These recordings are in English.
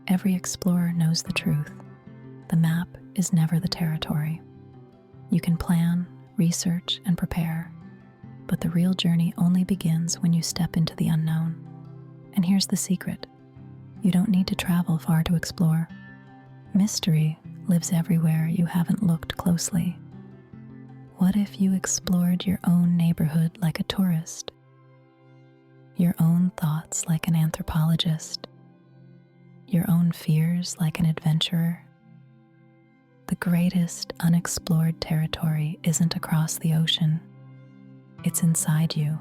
Every explorer knows the truth. The map is never the territory. You can plan, research, and prepare, but the real journey only begins when you step into the unknown. And here's the secret. You don't need to travel far to explore. Mystery lives everywhere you haven't looked closely. What if you explored your own neighborhood like a tourist? Your own thoughts like an anthropologist? Your own fears like an adventurer? The greatest unexplored territory isn't across the ocean. It's inside you.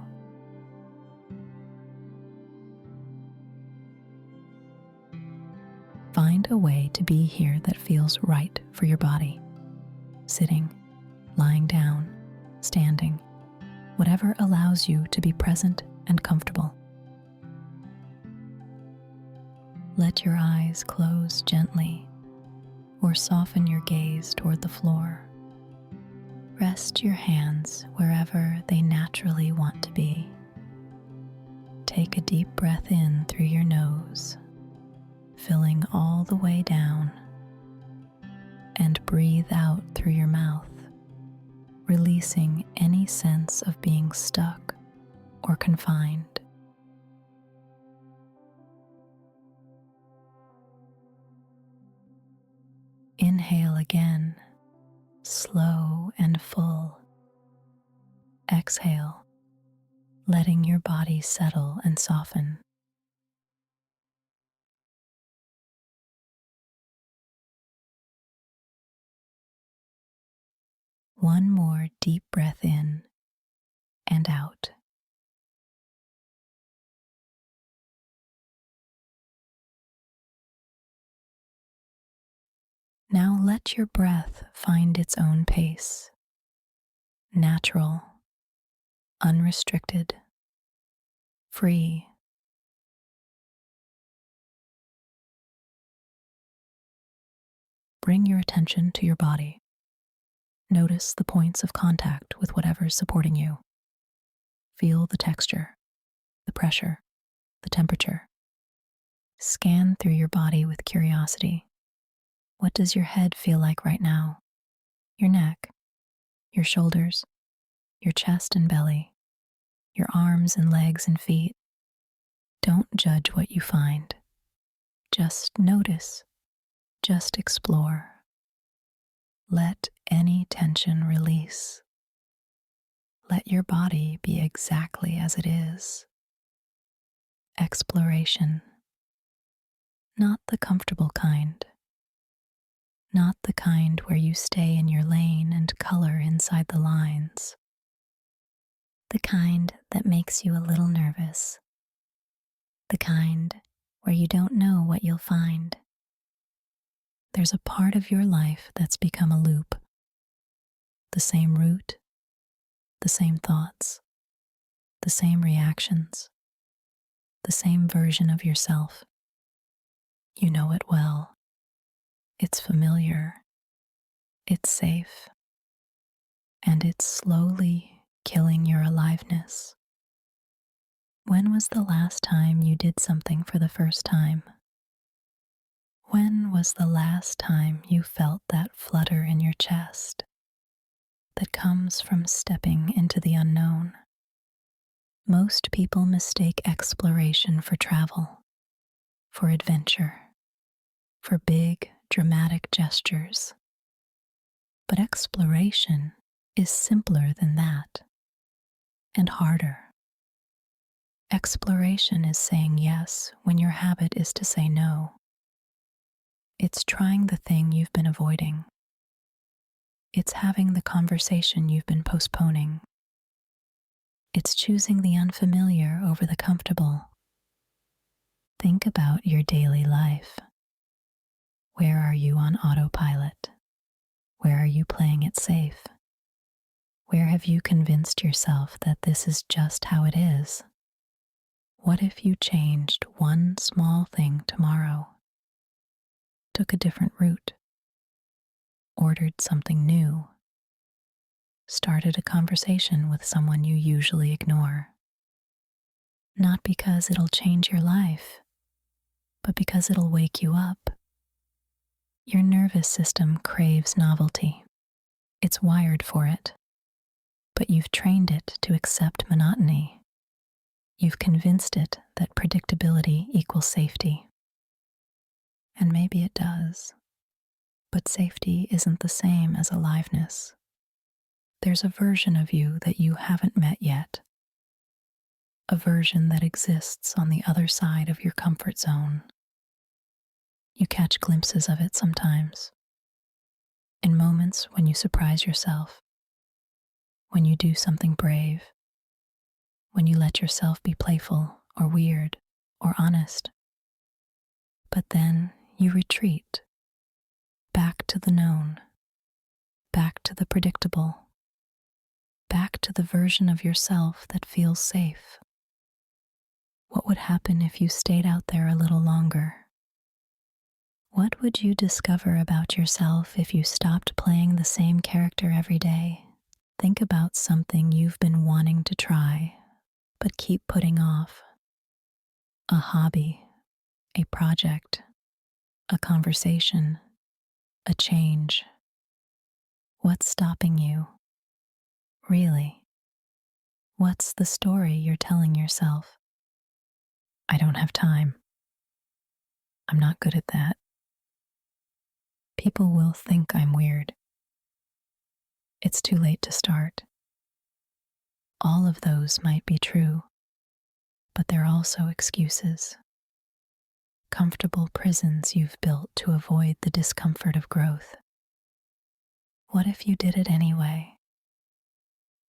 Find a way to be here that feels right for your body. Sitting, lying down, standing, whatever allows you to be present and comfortable. Let your eyes close gently or soften your gaze toward the floor. Rest your hands wherever they naturally want to be. Take a deep breath in through your nose, filling all the way down, and breathe out through your mouth, releasing any sense of being stuck or confined. Inhale again, slow and full. Exhale, letting your body settle and soften. One more deep breath in and out. Now let your breath find its own pace. Natural, unrestricted, free. Bring your attention to your body. Notice the points of contact with whatever's supporting you. Feel the texture, the pressure, the temperature. Scan through your body with curiosity. What does your head feel like right now? Your neck, your shoulders, your chest and belly, your arms and legs and feet. Don't judge what you find. Just notice. Just explore. Let any tension release. Let your body be exactly as it is. Exploration. Not the comfortable kind. Not the kind where you stay in your lane and color inside the lines. The kind that makes you a little nervous. The kind where you don't know what you'll find. There's a part of your life that's become a loop. The same route, the same thoughts, the same reactions, the same version of yourself. You know it well. It's familiar. It's safe. And it's slowly killing your aliveness. When was the last time you did something for the first time? When was the last time you felt that flutter in your chest that comes from stepping into the unknown? Most people mistake exploration for travel, for adventure, for big, dramatic gestures. But exploration is simpler than that, and harder. Exploration is saying yes when your habit is to say no. It's trying the thing you've been avoiding. It's having the conversation you've been postponing. It's choosing the unfamiliar over the comfortable. Think about your daily life. Where are you on autopilot? Where are you playing it safe? Where have you convinced yourself that this is just how it is? What if you changed one small thing tomorrow? Took a different route? Ordered something new? Started a conversation with someone you usually ignore? Not because it'll change your life, but because it'll wake you up. Your nervous system craves novelty. It's wired for it, but you've trained it to accept monotony. You've convinced it that predictability equals safety. And maybe it does, but safety isn't the same as aliveness. There's a version of you that you haven't met yet, a version that exists on the other side of your comfort zone. You catch glimpses of it sometimes, in moments when you surprise yourself, when you do something brave, when you let yourself be playful or weird or honest. But then you retreat back to the known, back to the predictable, back to the version of yourself that feels safe. What would happen if you stayed out there a little longer? What would you discover about yourself if you stopped playing the same character every day? Think about something you've been wanting to try, but keep putting off. A hobby, a project, a conversation, a change. What's stopping you? Really? What's the story you're telling yourself? I don't have time. I'm not good at that. People will think I'm weird. It's too late to start. All of those might be true, but they're also excuses. Comfortable prisons you've built to avoid the discomfort of growth. What if you did it anyway?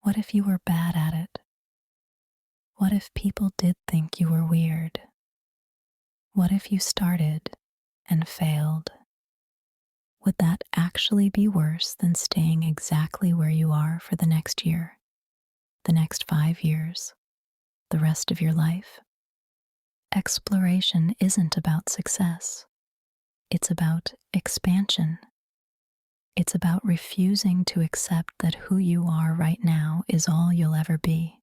What if you were bad at it? What if people did think you were weird? What if you started and failed? Would that actually be worse than staying exactly where you are for the next year, the next 5 years, the rest of your life? Exploration isn't about success. It's about expansion. It's about refusing to accept that who you are right now is all you'll ever be.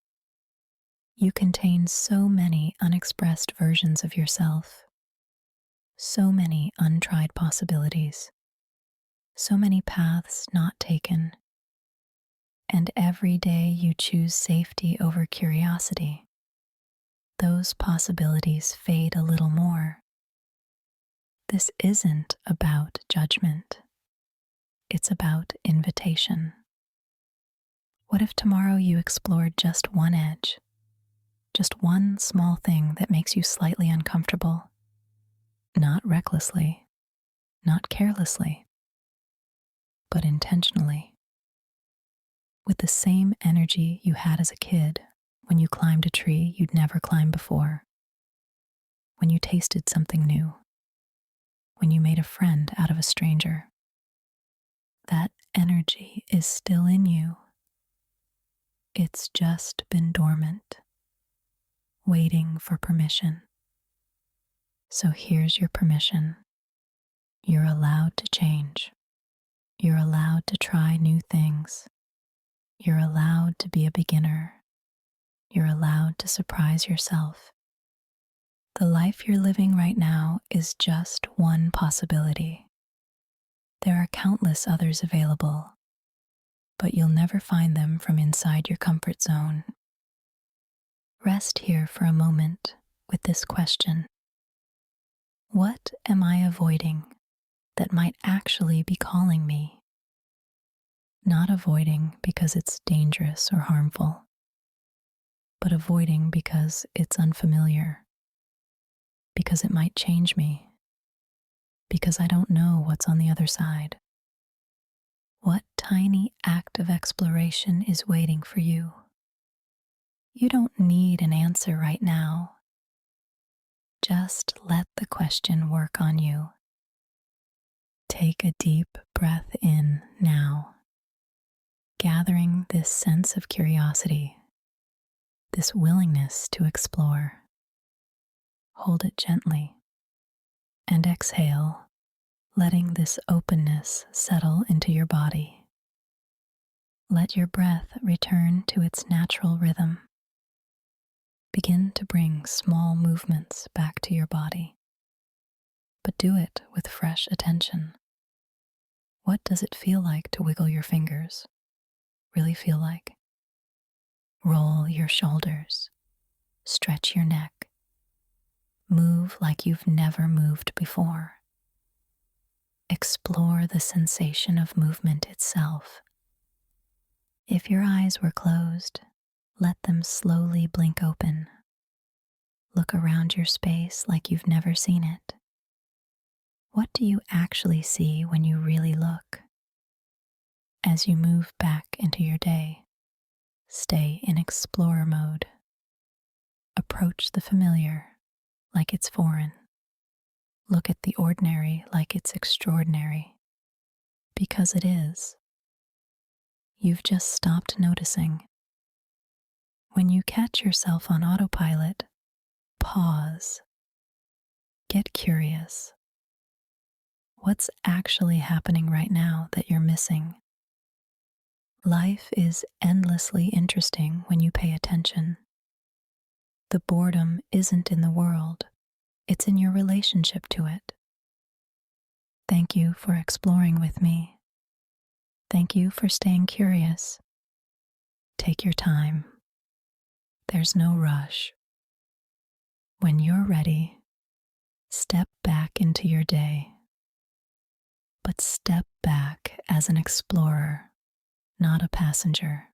You contain so many unexpressed versions of yourself, so many untried possibilities, so many paths not taken, and every day you choose safety over curiosity, those possibilities fade a little more. This isn't about judgment. It's about invitation. What if tomorrow you explored just one edge, just one small thing that makes you slightly uncomfortable? Not recklessly, not carelessly, but intentionally. With the same energy you had as a kid when you climbed a tree you'd never climbed before, when you tasted something new, when you made a friend out of a stranger. That energy is still in you. It's just been dormant, waiting for permission. So here's your permission. You're allowed to change. You're allowed to try new things. You're allowed to be a beginner. You're allowed to surprise yourself. The life you're living right now is just one possibility. There are countless others available, but you'll never find them from inside your comfort zone. Rest here for a moment with this question. What am I avoiding that might actually be calling me? Not avoiding because it's dangerous or harmful, but avoiding because it's unfamiliar, because it might change me, because I don't know what's on the other side. What tiny act of exploration is waiting for you? You don't need an answer right now. Just let the question work on you. Take a deep breath in now, gathering this sense of curiosity, this willingness to explore. Hold it gently and exhale, letting this openness settle into your body. Let your breath return to its natural rhythm. Begin to bring small movements back to your body. do it with fresh attention. What does it feel like to wiggle your fingers? Really feel like? Roll your shoulders, stretch your neck, move like you've never moved before. Explore the sensation of movement itself. If your eyes were closed, let them slowly blink open. Look around your space like you've never seen it. What do you actually see when you really look? As you move back into your day, stay in explorer mode. Approach the familiar like it's foreign. Look at the ordinary like it's extraordinary. Because it is. You've just stopped noticing. When you catch yourself on autopilot, pause. Get curious. What's actually happening right now that you're missing? Life is endlessly interesting when you pay attention. The boredom isn't in the world, it's in your relationship to it. Thank you for exploring with me. Thank you for staying curious. Take your time. There's no rush. When you're ready, step back into your day. But step back as an explorer, not a passenger.